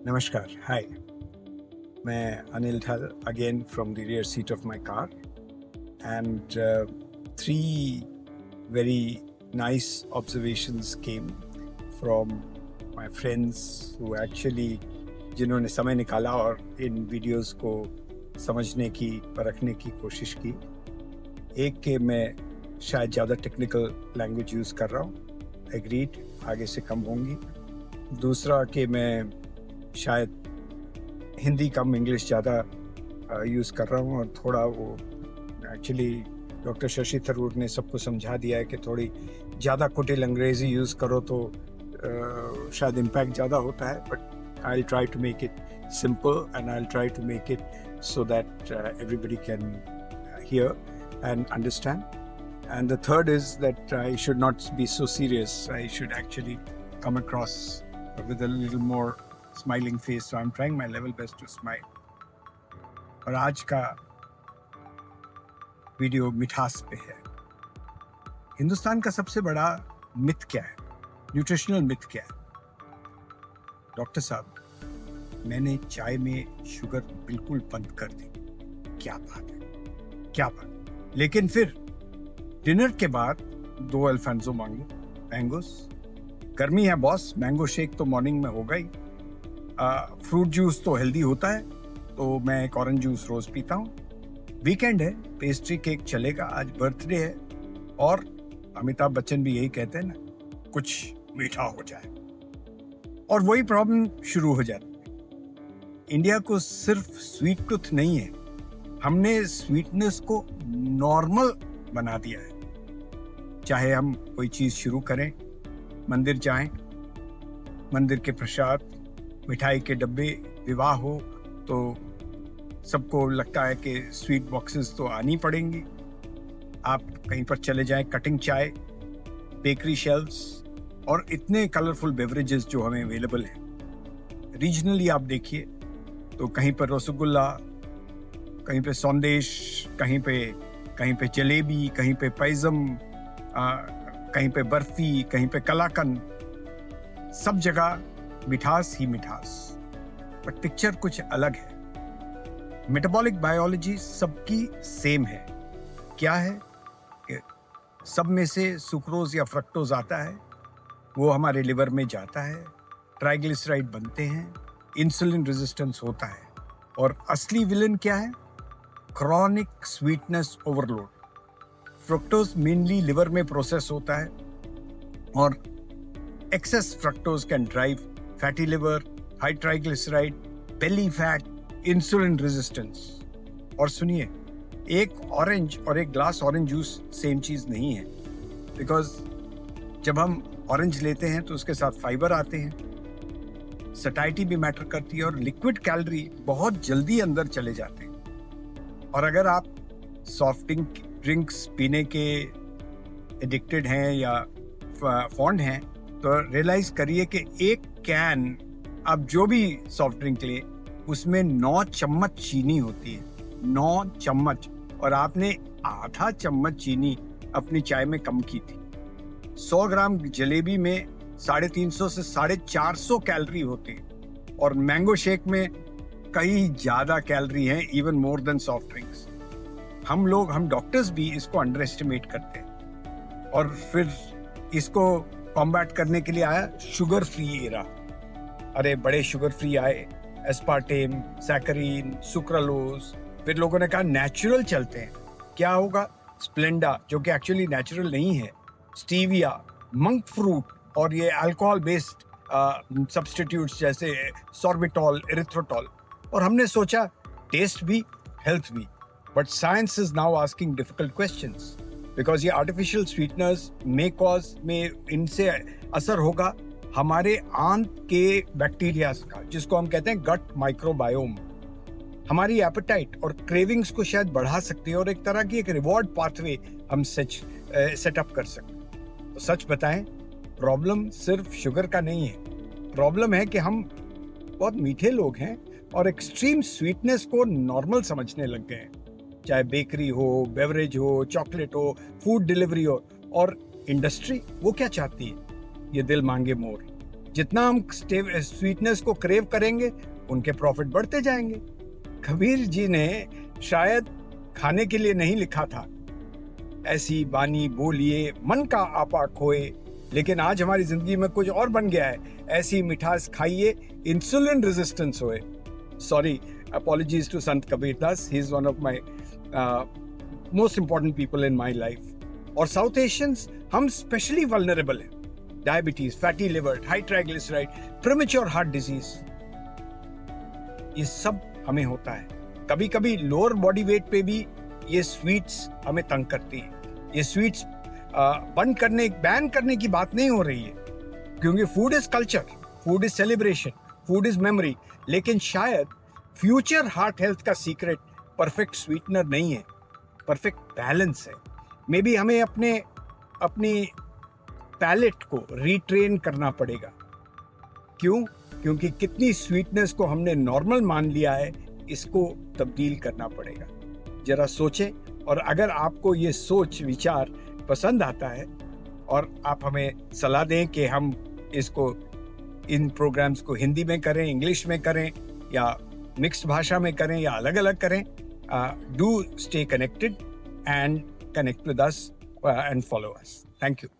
Namaskar. Hi. मैं Anil ठल again from the rear seat of my car, and three very nice observations came from my friends who actually जिन्होंने समय निकाला और इन videos को समझने की परखने की कोशिश की। एक के मैं शायद ज़्यादा टेक्निकल लैंग्वेज यूज़ कर रहा हूँ, एग्रीड, आगे से कम होंगी। दूसरा कि मैं शायद हिंदी कम इंग्लिश ज़्यादा यूज़ कर रहा हूँ और थोड़ा वो एक्चुअली डॉक्टर शशि थरूर ने सबको समझा दिया है कि थोड़ी ज़्यादा कुटिल अंग्रेज़ी यूज़ करो तो शायद इम्पैक्ट ज़्यादा होता है, but I will try to make it simple and I will try to make it so that everybody can hear and understand. And the third is that I should not be so serious. I should actually come across with a little more smiling face. So I'm trying my level best to smile. और आज का video मिठास पे है। हिंदुस्तान का सबसे बड़ा myth क्या है? न्यूट्रिशनल मिथ क्या है? डॉक्टर साहब, मैंने चाय में शुगर बिल्कुल बंद कर दी। क्या बात है, क्या बात। लेकिन फिर डिनर के बाद 2 अल्फांसो मैंगोस, गर्मी है बॉस, मैंगो शेक तो मॉर्निंग में होगा ही। फ्रूट जूस तो हेल्दी होता है, तो मैं एक ऑरेंज जूस रोज पीता हूँ। वीकेंड है, पेस्ट्री केक चलेगा, आज बर्थडे है, और अमिताभ बच्चन भी यही कहते हैं ना, कुछ मीठा हो जाए, और वही प्रॉब्लम शुरू हो जाती है। इंडिया को सिर्फ स्वीट टूथ नहीं है, हमने स्वीटनेस को नॉर्मल बना दिया है। चाहे हम कोई चीज शुरू करें, मंदिर जाएं, मंदिर के प्रसाद, मिठाई के डब्बे, विवाह हो तो सबको लगता है कि स्वीट बॉक्सेस तो आनी पड़ेंगी। आप कहीं पर चले जाएं, कटिंग चाय, बेकरी शेल्फ्स, और इतने कलरफुल बेवरेजेस जो हमें अवेलेबल हैं। रीजनली आप देखिए तो कहीं पर रसगुल्ला, कहीं पे सौंदेश, कहीं पे जलेबी, कहीं पे पैज़म, कहीं पे बर्फी, कहीं पे कलाकंद, सब जगह मिठास ही मिठास। पर पिक्चर कुछ अलग है। मेटाबॉलिक बायोलॉजी सबकी सेम है। क्या है कि सब में से सुक्रोज या फ्रक्टोज आता है, वो हमारे लिवर में जाता है, ट्राइग्लिसराइड बनते हैं, इंसुलिन रेजिस्टेंस होता है, और असली विलन क्या है? Chronic sweetness overload. Fructose mainly liver में प्रोसेस होता है, और excess fructose can drive fatty liver, high triglyceride, belly fat, insulin resistance. और सुनिए, एक ऑरेंज और एक ग्लास ऑरेंज जूस सेम चीज नहीं है, बिकॉज जब हम ऑरेंज लेते हैं तो उसके साथ फाइबर आते हैं, सटाइटी भी मैटर करती है, और लिक्विड कैलोरी बहुत जल्दी अंदर चले जाते हैं। और अगर आप सॉफ्ट ड्रिंक्स पीने के एडिक्टेड हैं या फॉन्ड हैं, तो रियलाइज करिए कि एक कैन आप जो भी सॉफ्ट ड्रिंक ले, उसमें 9 चम्मच चीनी होती है, 9 चम्मच, और आपने आधा चम्मच चीनी अपनी चाय में कम की थी। 100 ग्राम जलेबी में 350 से 450 कैलोरी होती है, और मैंगो शेक में कई ज्यादा कैलोरी हैं, even more than soft drinks. हम डॉक्टर्स भी इसको अंडर एस्टिमेट करते हैं, और फिर इसको कॉम्बैट करने के लिए आया शुगर फ्री एरा। अरे बड़े शुगर फ्री आए, एस्पार्टेम, सैकरीन, सुक्रालोज। फिर लोगों ने कहा नेचुरल चलते हैं। क्या होगा? स्प्लेंडा, जो कि एक्चुअली नेचुरल नहीं है, स्टीविया, मंक फ्रूट, और ये अल्कोहल बेस्ड सब्स्टिट्यूट्स जैसे सॉर्बिटॉल, एरिथ्रोटॉल। और हमने सोचा टेस्ट भी, हेल्थ भी। But science is now asking difficult questions, because ये आर्टिफिशियल स्वीटनर्स में इनसे असर होगा हमारे आंत के बैक्टीरिया का, जिसको हम कहते हैं गट माइक्रोबायोम। हमारी एपेटाइट और क्रेविंग्स को शायद बढ़ा सकते हैं, और एक तरह की एक रिवॉर्ड पाथवे हम सेटअप कर सकते हैं। तो सच बताएं, प्रॉब्लम सिर्फ शुगर का नहीं है। प्रॉब्लम है कि हम बहुत मीठे लोग हैं और एक्सट्रीम स्वीटनेस को नॉर्मल समझने लग गए हैं। चाहे बेकरी हो, बेवरेज हो, चॉकलेट हो, फूड डिलीवरी हो, और इंडस्ट्री वो क्या चाहती है? ये दिल मांगे मोर, जितना हम स्वीटनेस को क्रेव करेंगे उनके प्रॉफिट बढ़ते जाएंगे। कबीर जी ने शायद खाने के लिए नहीं लिखा था, ऐसी बानी बोलिए मन का आपा खोए, लेकिन आज हमारी जिंदगी में कुछ और बन गया है, ऐसी मिठास खाइए इंसुलिन रेजिस्टेंस होए। Sorry, apologies to Sant Kabir Das, he is one of my most important people in my life. और साउथ एशियंस हम स्पेशली वल्नरेबल हैं, diabetes, fatty liver, high triglyceride, premature heart disease, ये सब हमें होता है। कभी कभी लोअर बॉडी वेट पे भी ये स्वीट्स हमें तंग करती है। ये स्वीट्स बैन करने की बात नहीं हो रही है, क्योंकि food is culture, food is celebration, food is memory. लेकिन शायद फ्यूचर हार्ट हेल्थ का सीक्रेट परफेक्ट स्वीटनर नहीं है, परफेक्ट बैलेंस है। मे बी हमें अपनी पैलेट को रिट्रेन करना पड़ेगा। क्यों? क्योंकि कितनी स्वीटनेस को हमने नॉर्मल मान लिया है, इसको तब्दील करना पड़ेगा। जरा सोचें, और अगर आपको ये सोच विचार पसंद आता है और आप हमें सलाह दें कि हम इन प्रोग्राम्स को हिंदी में करें, इंग्लिश में करें, या मिक्स्ड भाषा में करें, या अलग अलग करें, do stay connected and connect with us and follow us. Thank you.